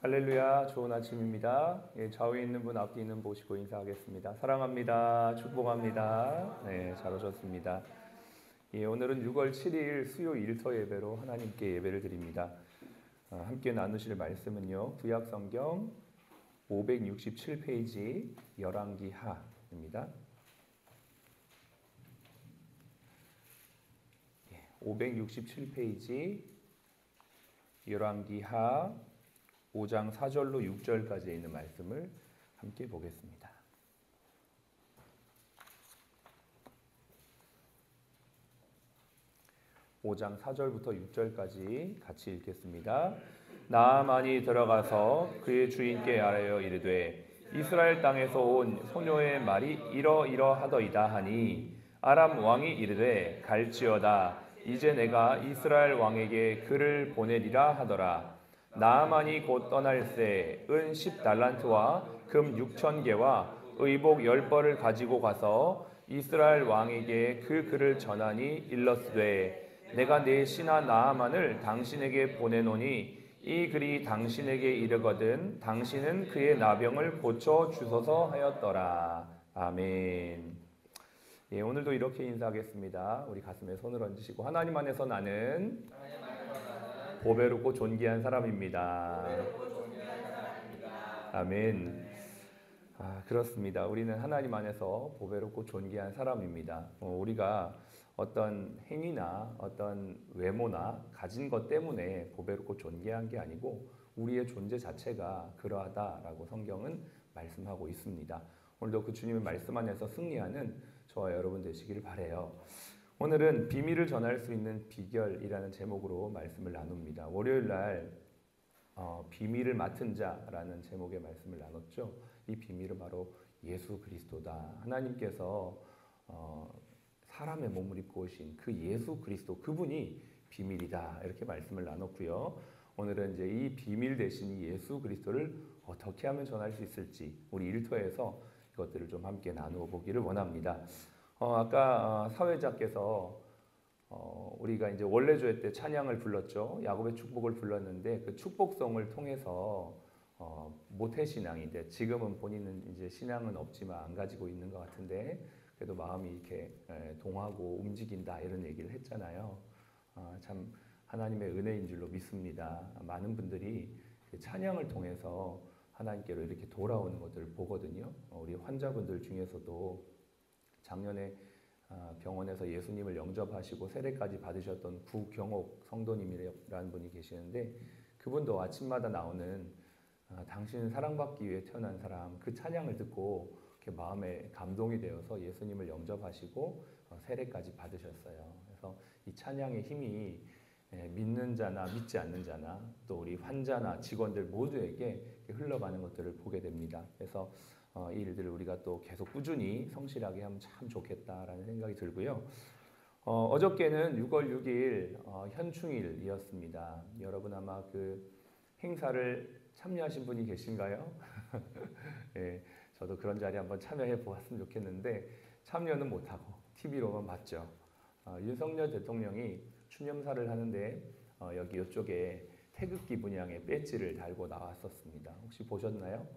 할렐루야, 좋은 아침입니다. 예, 좌우에 있는 분, 앞에 있는 분 보시고 인사하겠습니다. 사랑합니다. 축복합니다. 네, 잘 오셨습니다. 예, 오늘은 6월 7일 수요 일터 예배로 하나님께 예배를 드립니다. 함께 나누실 말씀은요, 구약성경 567페이지 열왕기하입니다. 567페이지 열왕기하 5장 4절로 6절까지 있는 말씀을 함께 보겠습니다. 5장 4절부터 6절까지 같이 읽겠습니다. 나아만이 들어가서 그의 주인께 아뢰어 이르되 이스라엘 땅에서 온 소녀의 말이 이러이러하더이다 하니 아람 왕이 이르되 갈지어다 이제 내가 이스라엘 왕에게 그를 보내리라 하더라. 나아만이 곧 떠날새 은 10달란트와 금 6,000개와 의복 10벌을 가지고 가서 이스라엘 왕에게 그 글을 전하니 일렀으되 내가 내 신하 나아만을 당신에게 보내노니 이 글이 당신에게 이르거든 당신은 그의 나병을 고쳐 주소서 하였더라. 아멘. 예, 오늘도 이렇게 인사하겠습니다. 우리 가슴에 손을 얹으시고 하나님 안에서 나는 보배롭고 존귀한 사람입니다. 아멘. 그렇습니다. 우리는 하나님 안에서 보배롭고 존귀한 사람입니다. 우리가 어떤 행위나 어떤 외모나 가진 것 때문에 보배롭고 존귀한 게 아니고 우리의 존재 자체가 그러하다라고 성경은 말씀하고 있습니다. 오늘도 그 주님의 말씀 안에서 승리하는 저와 여러분 되시기를 바라요. 오늘은 비밀을 전할 수 있는 비결이라는 제목으로 말씀을 나눕니다. 월요일 날 비밀을 맡은 자라는 제목의 말씀을 나눴죠. 이 비밀은 바로 예수 그리스도다. 하나님께서 사람의 몸을 입고 오신 그 예수 그리스도 그분이 비밀이다. 이렇게 말씀을 나눴고요. 오늘은 이제 이 비밀 대신 이 예수 그리스도를 어떻게 하면 전할 수 있을지 우리 일터에서 이것들을 좀 함께 나누어 보기를 원합니다. 아까 사회자께서 우리가 이제 원래주일 때 찬양을 불렀죠. 야곱의 축복을 불렀는데 그 축복성을 통해서 모태신앙인데 지금은 본인은 이제 신앙은 없지만 안 가지고 있는 것 같은데 그래도 마음이 이렇게 동하고 움직인다 이런 얘기를 했잖아요. 참 하나님의 은혜인 줄로 믿습니다. 많은 분들이 찬양을 통해서 하나님께로 이렇게 돌아오는 것들을 보거든요. 우리 환자분들 중에서도 작년에 병원에서 예수님을 영접하시고 세례까지 받으셨던 구경옥 성도님이라는 분이 계시는데 그분도 아침마다 나오는 당신은 사랑받기 위해 태어난 사람 그 찬양을 듣고 이렇게 마음에 감동이 되어서 예수님을 영접하시고 세례까지 받으셨어요. 그래서 이 찬양의 힘이 믿는 자나 믿지 않는 자나 또 우리 환자나 직원들 모두에게 흘러가는 것들을 보게 됩니다. 그래서 이 일들을 우리가 또 계속 꾸준히 성실하게 하면 참 좋겠다라는 생각이 들고요. 어저께는 6월 6일 현충일이었습니다. 여러분 아마 그 행사를 참여하신 분이 계신가요? 네, 저도 그런 자리에 한번 참여해 보았으면 좋겠는데 참여는 못하고 TV로만 봤죠. 윤석열 대통령이 추념사를 하는데 여기 이쪽에 태극기 문양의 배지를 달고 나왔었습니다. 혹시 보셨나요?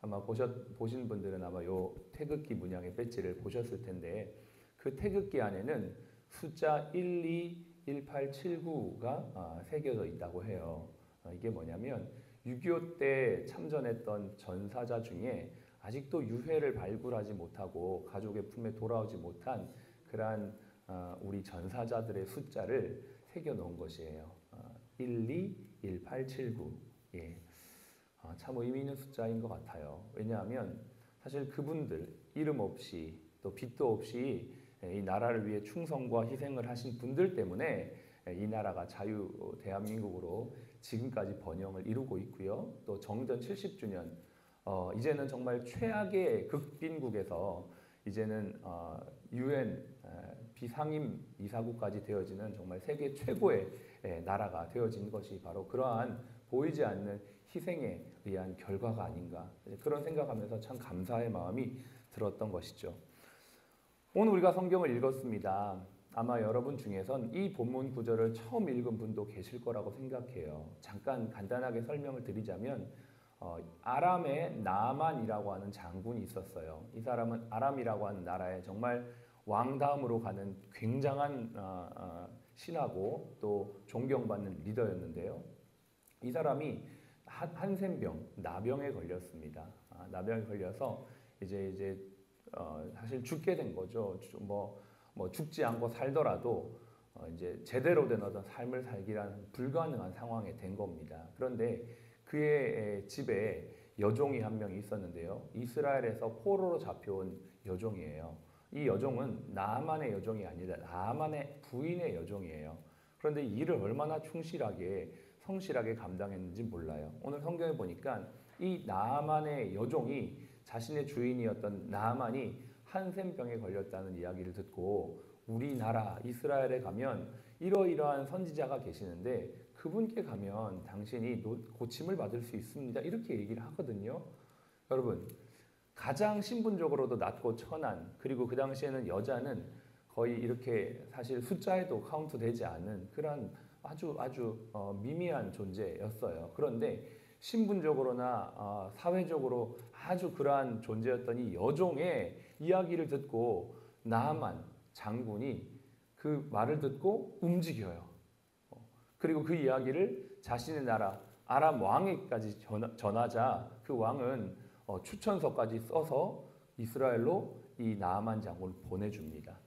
아마 보신 분들은 아마 요 태극기 문양의 배지를 보셨을 텐데 그 태극기 안에는 숫자 121879가 새겨져 있다고 해요. 이게 뭐냐면 6.25 때 참전했던 전사자 중에 아직도 유해를 발굴하지 못하고 가족의 품에 돌아오지 못한 그러한 우리 전사자들의 숫자를 새겨 놓은 것이에요. 121879. 예. 참 의미 있는 숫자인 것 같아요. 왜냐하면 사실 그분들 이름 없이 또 빛도 없이 이 나라를 위해 충성과 희생을 하신 분들 때문에 이 나라가 자유 대한민국으로 지금까지 번영을 이루고 있고요. 또 정전 70주년 이제는 정말 최악의 극빈국에서 이제는 UN 비상임 이사국까지 되어지는 정말 세계 최고의 나라가 되어진 것이 바로 그러한 보이지 않는 희생에 의한 결과가 아닌가 그런 생각하면서 참 감사의 마음이 들었던 것이죠. 오늘 우리가 성경을 읽었습니다. 아마 여러분 중에선 이 본문 구절을 처음 읽은 분도 계실 거라고 생각해요. 잠깐 간단하게 설명을 드리자면 아람에 나아만이라고 하는 장군이 있었어요. 이 사람은 아람이라고 하는 나라에 정말 왕 다음으로 가는 굉장한 신하고 또 존경받는 리더였는데요. 이 사람이 한센병, 나병에 걸렸습니다. 나병에 걸려서 이제 사실 죽게 된 거죠. 뭐 죽지 않고 살더라도 이제 제대로 된 어떤 삶을 살기란 불가능한 상황에 된 겁니다. 그런데 그의 집에 여종이 한 명이 있었는데요. 이스라엘에서 포로로 잡혀온 여종이에요. 이 여종은 나아만의 여종이 아니라 나아만의 부인의 여종이에요. 그런데 이 일을 얼마나 충실하게 성실하게 감당했는지 몰라요. 오늘 성경에 보니까 이 나아만의 여종이 자신의 주인이었던 나아만이 한센병에 걸렸다는 이야기를 듣고 우리나라 이스라엘에 가면 이러이러한 선지자가 계시는데 그분께 가면 당신이 고침을 받을 수 있습니다. 이렇게 얘기를 하거든요. 여러분, 가장 신분적으로도 낮고 천한, 그리고 그 당시에는 여자는 거의 이렇게 사실 숫자에도 카운트 되지 않은 그런 아주 미미한 존재였어요. 그런데 신분적으로나 사회적으로 아주 그러한 존재였던 이 여종의 이야기를 듣고 나아만 장군이 그 말을 듣고 움직여요. 그리고 그 이야기를 자신의 나라 아람 왕에까지 전하자 그 왕은 추천서까지 써서 이스라엘로 이 나아만 장군을 보내줍니다.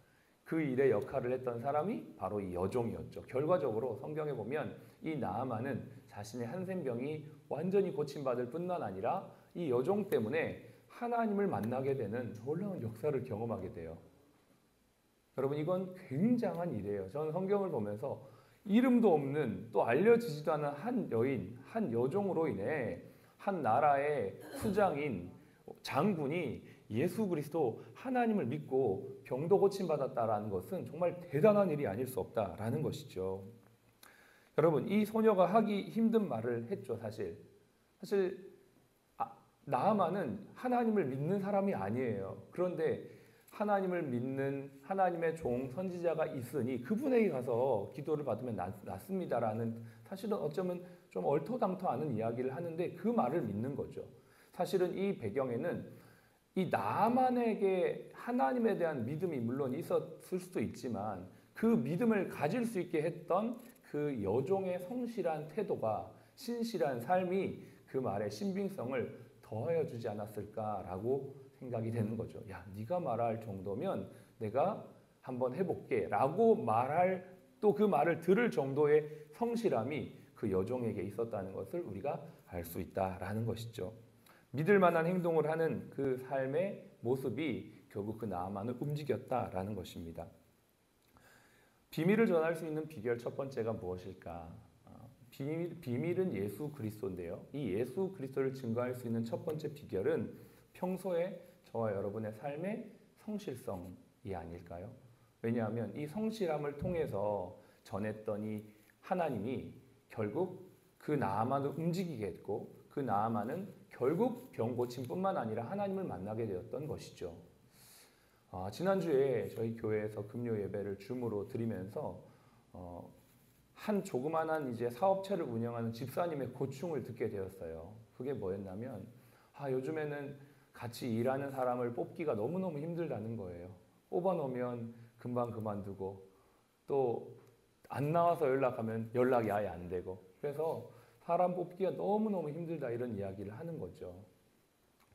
그 일의 역할을 했던 사람이 바로 이 여종이었죠. 결과적으로 성경에 보면 이 나아만은 자신의 한센병이 완전히 고침받을 뿐만 아니라 이 여종 때문에 하나님을 만나게 되는 놀라운 역사를 경험하게 돼요. 여러분, 이건 굉장한 일이에요. 저는 성경을 보면서 이름도 없는 또 알려지지도 않은 한 여인, 한 여종으로 인해 한 나라의 수장인 장군이 예수 그리스도 하나님을 믿고 병도 고침받았다라는 것은 정말 대단한 일이 아닐 수 없다라는 것이죠. 여러분, 이 소녀가 하기 힘든 말을 했죠. 사실 나아만은 하나님을 믿는 사람이 아니에요. 그런데 하나님을 믿는 하나님의 종 선지자가 있으니 그분에게 가서 기도를 받으면 낫습니다라는, 사실은 어쩌면 좀 얼토당토하는 이야기를 하는데 그 말을 믿는 거죠. 사실은 이 배경에는 이 나아만에게 하나님에 대한 믿음이 물론 있었을 수도 있지만 그 믿음을 가질 수 있게 했던 그 여종의 성실한 태도가, 신실한 삶이 그 말의 신빙성을 더하여 주지 않았을까라고 생각이 되는 거죠. 야, 네가 말할 정도면 내가 한번 해볼게 라고 말할, 또 그 말을 들을 정도의 성실함이 그 여종에게 있었다는 것을 우리가 알 수 있다라는 것이죠. 믿을 만한 행동을 하는 그 삶의 모습이 결국 그 나아만을 움직였다라는 것입니다. 비밀을 전할 수 있는 비결 첫 번째가 무엇일까? 비밀은 예수 그리스도인데요. 이 예수 그리스도를 증거할 수 있는 첫 번째 비결은 평소에 저와 여러분의 삶의 성실성이 아닐까요? 왜냐하면 이 성실함을 통해서 전했던 이 하나님이 결국 그 나아만을 움직이게 했고 그 나아만은 결국 병 고침뿐만 아니라 하나님을 만나게 되었던 것이죠. 지난주에 저희 교회에서 금요 예배를 줌으로 드리면서 한 조그만한 이제 사업체를 운영하는 집사님의 고충을 듣게 되었어요. 그게 뭐였냐면 요즘에는 같이 일하는 사람을 뽑기가 너무너무 힘들다는 거예요. 뽑아놓으면 금방 그만두고 또 안 나와서 연락하면 연락이 아예 안 되고, 그래서 사람 뽑기가 너무너무 힘들다 이런 이야기를 하는 거죠.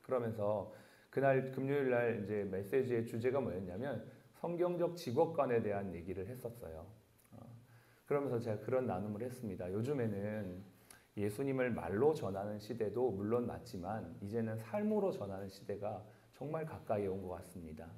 그러면서 그날 금요일 날 이제 메시지의 주제가 뭐였냐면 성경적 직업관에 대한 얘기를 했었어요. 그러면서 제가 그런 나눔을 했습니다. 요즘에는 예수님을 말로 전하는 시대도 물론 맞지만 이제는 삶으로 전하는 시대가 정말 가까이 온 것 같습니다.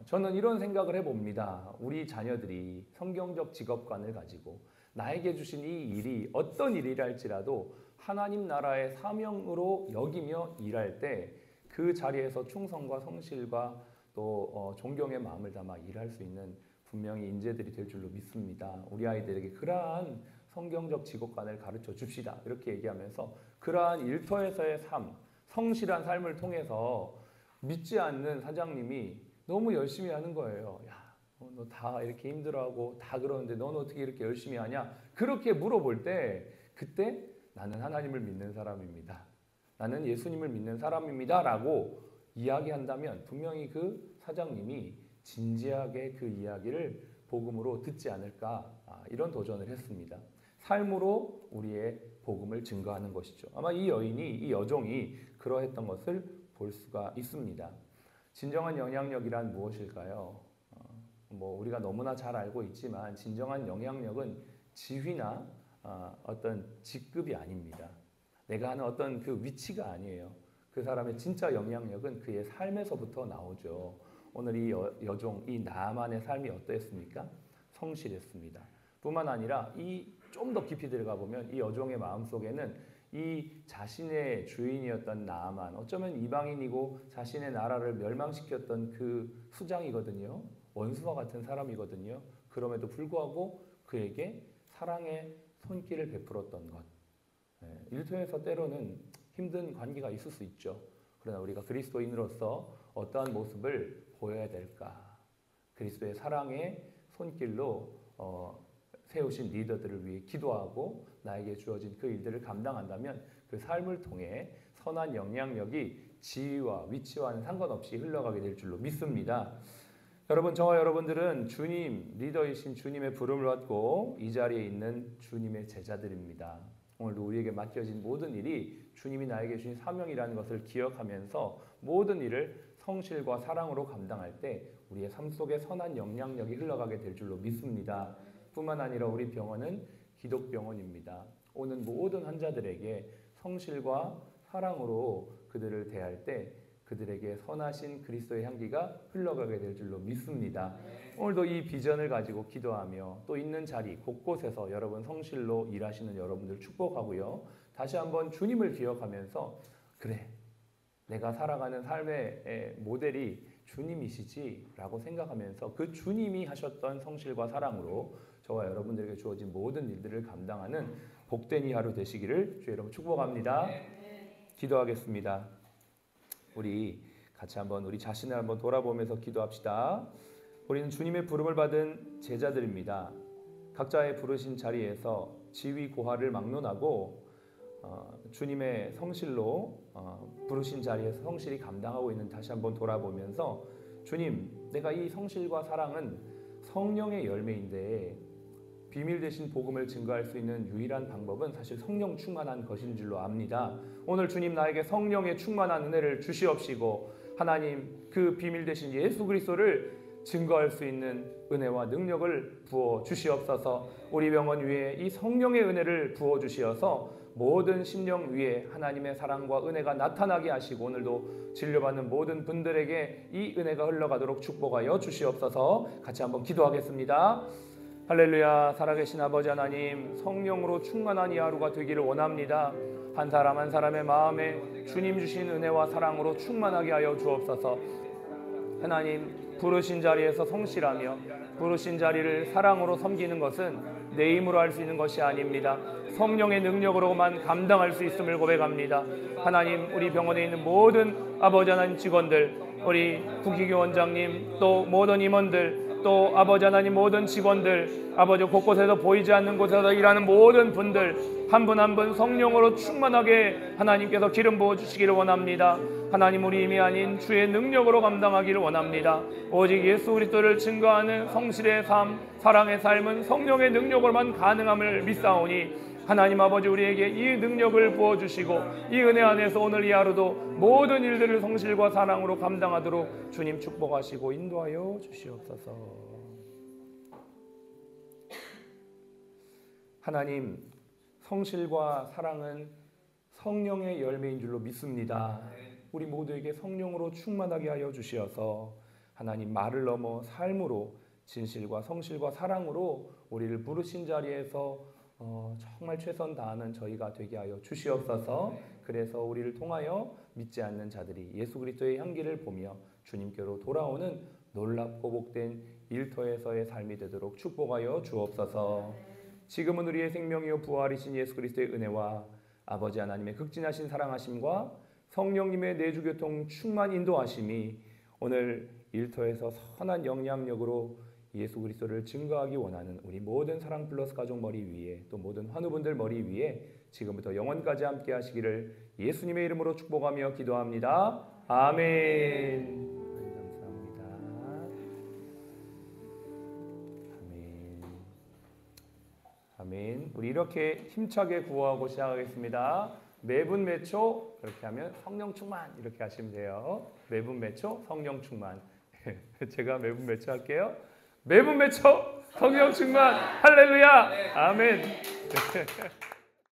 저는 이런 생각을 해봅니다. 우리 자녀들이 성경적 직업관을 가지고 나에게 주신 이 일이 어떤 일이랄지라도 하나님 나라의 사명으로 여기며 일할 때 그 자리에서 충성과 성실과 또 존경의 마음을 담아 일할 수 있는 분명히 인재들이 될 줄로 믿습니다. 우리 아이들에게 그러한 성경적 직업관을 가르쳐 줍시다. 이렇게 얘기하면서 그러한 일터에서의 삶, 성실한 삶을 통해서 믿지 않는 사장님이 너무 열심히 하는 거예요. 야, 너 다 이렇게 힘들어하고 다 그러는데 너는 어떻게 이렇게 열심히 하냐? 그렇게 물어볼 때 그때 나는 하나님을 믿는 사람입니다. 나는 예수님을 믿는 사람입니다. 라고 이야기한다면 분명히 그 사장님이 진지하게 그 이야기를 복음으로 듣지 않을까, 이런 도전을 했습니다. 삶으로 우리의 복음을 증거하는 것이죠. 아마 이 여인이, 이 여종이 그러했던 것을 볼 수가 있습니다. 진정한 영향력이란 무엇일까요? 우리가 너무나 잘 알고 있지만 진정한 영향력은 지위나 어떤 직급이 아닙니다. 내가 하는 어떤 그 위치가 아니에요. 그 사람의 진짜 영향력은 그의 삶에서부터 나오죠. 오늘 이 여종, 이 나아만의 삶이 어떠했습니까? 성실했습니다. 뿐만 아니라 좀 더 깊이 들어가 보면 이 여종의 마음속에는 이 자신의 주인이었던 나아만, 어쩌면 이방인이고 자신의 나라를 멸망시켰던 그 수장이거든요. 원수와 같은 사람이거든요. 그럼에도 불구하고 그에게 사랑의 손길을 베풀었던 것. 일터에서 때로는 힘든 관계가 있을 수 있죠. 그러나 우리가 그리스도인으로서 어떠한 모습을 보여야 될까? 그리스도의 사랑의 손길로 세우신 리더들을 위해 기도하고 나에게 주어진 그 일들을 감당한다면 그 삶을 통해 선한 영향력이 지위와 위치와는 상관없이 흘러가게 될 줄로 믿습니다. 여러분, 저와 여러분들은 주님, 리더이신 주님의 부름을 받고 이 자리에 있는 주님의 제자들입니다. 오늘도 우리에게 맡겨진 모든 일이 주님이 나에게 주신 사명이라는 것을 기억하면서 모든 일을 성실과 사랑으로 감당할 때 우리의 삶 속에 선한 영향력이 흘러가게 될 줄로 믿습니다. 뿐만 아니라 우리 병원은 기독병원입니다. 오는 모든 환자들에게 성실과 사랑으로 그들을 대할 때 그들에게 선하신 그리스도의 향기가 흘러가게 될 줄로 믿습니다. 오늘도 이 비전을 가지고 기도하며 또 있는 자리 곳곳에서 여러분 성실로 일하시는 여러분들 축복하고요. 다시 한번 주님을 기억하면서 그래, 내가 살아가는 삶의 모델이 주님이시지 라고 생각하면서 그 주님이 하셨던 성실과 사랑으로 저와 여러분들에게 주어진 모든 일들을 감당하는 복된 이 하루 되시기를 주의 이름으로 축복합니다. 기도하겠습니다. 우리 같이 한번 우리 자신을 한번 돌아보면서 기도합시다. 우리는 주님의 부름을 받은 제자들입니다. 각자의 부르신 자리에서 지위 고하를 막론하고 주님의 성실로 부르신 자리에서 성실히 감당하고 있는 다시 한번 돌아보면서 주님, 내가 이 성실과 사랑은 성령의 열매인데 비밀 되신 복음을 증거할 수 있는 유일한 방법은 사실 성령 충만한 것인 줄로 압니다. 오늘 주님 나에게 성령의 충만한 은혜를 주시옵시고 하나님 그 비밀 되신 예수 그리스도를 증거할 수 있는 은혜와 능력을 부어 주시옵소서. 우리 병원 위에 이 성령의 은혜를 부어 주시어서 모든 심령 위에 하나님의 사랑과 은혜가 나타나게 하시고 오늘도 진료받는 모든 분들에게 이 은혜가 흘러가도록 축복하여 주시옵소서. 같이 한번 기도하겠습니다. 할렐루야. 살아계신 아버지 하나님, 성령으로 충만한 이 하루가 되기를 원합니다. 한 사람 한 사람의 마음에 주님 주신 은혜와 사랑으로 충만하게 하여 주옵소서. 하나님, 부르신 자리에서 성실하며 부르신 자리를 사랑으로 섬기는 것은 내 힘으로 할 수 있는 것이 아닙니다. 성령의 능력으로만 감당할 수 있음을 고백합니다. 하나님, 우리 병원에 있는 모든 아버지 하나님 직원들, 우리 부기교 원장님, 또 모든 임원들, 또 아버지 하나님 모든 직원들, 아버지 곳곳에서 보이지 않는 곳에서 일하는 모든 분들 한 분 한 분 성령으로 충만하게 하나님께서 기름 부어주시기를 원합니다. 하나님, 우리 힘이 아닌 주의 능력으로 감당하기를 원합니다. 오직 예수 그리스도를 증거하는 성실의 삶, 사랑의 삶은 성령의 능력으로만 가능함을 믿사오니 하나님 아버지, 우리에게 이 능력을 부어주시고 이 은혜 안에서 오늘 이 하루도 모든 일들을 성실과 사랑으로 감당하도록 주님 축복하시고 인도하여 주시옵소서. 하나님, 성실과 사랑은 성령의 열매인 줄로 믿습니다. 우리 모두에게 성령으로 충만하게 하여 주시어서 하나님 말을 넘어 삶으로 진실과 성실과 사랑으로 우리를 부르신 자리에서 정말 최선 다하는 저희가 되게 하여 주시옵소서. 그래서 우리를 통하여 믿지 않는 자들이 예수 그리스도의 향기를 보며 주님께로 돌아오는 놀랍고 복된 일터에서의 삶이 되도록 축복하여 주옵소서. 지금은 우리의 생명이요 부활이신 예수 그리스도의 은혜와 아버지 하나님의 극진하신 사랑하심과 성령님의 내주교통 충만 인도하심이 오늘 일터에서 선한 영향력으로 예수 그리스도를 증거하기 원하는 우리 모든 사랑 플러스 가족 머리 위에 또 모든 환우분들 머리 위에 지금부터 영원까지 함께 하시기를 예수님의 이름으로 축복하며 기도합니다. 아멘. 감사합니다. 아멘. 아멘. 우리 이렇게 힘차게 구호하고 시작하겠습니다. 매분 매초 그렇게 하면 성령 충만 이렇게 하시면 돼요. 매분 매초 성령 충만. 제가 매분 매초 할게요. 매분 매초 성령 충만. 할렐루야. 아멘.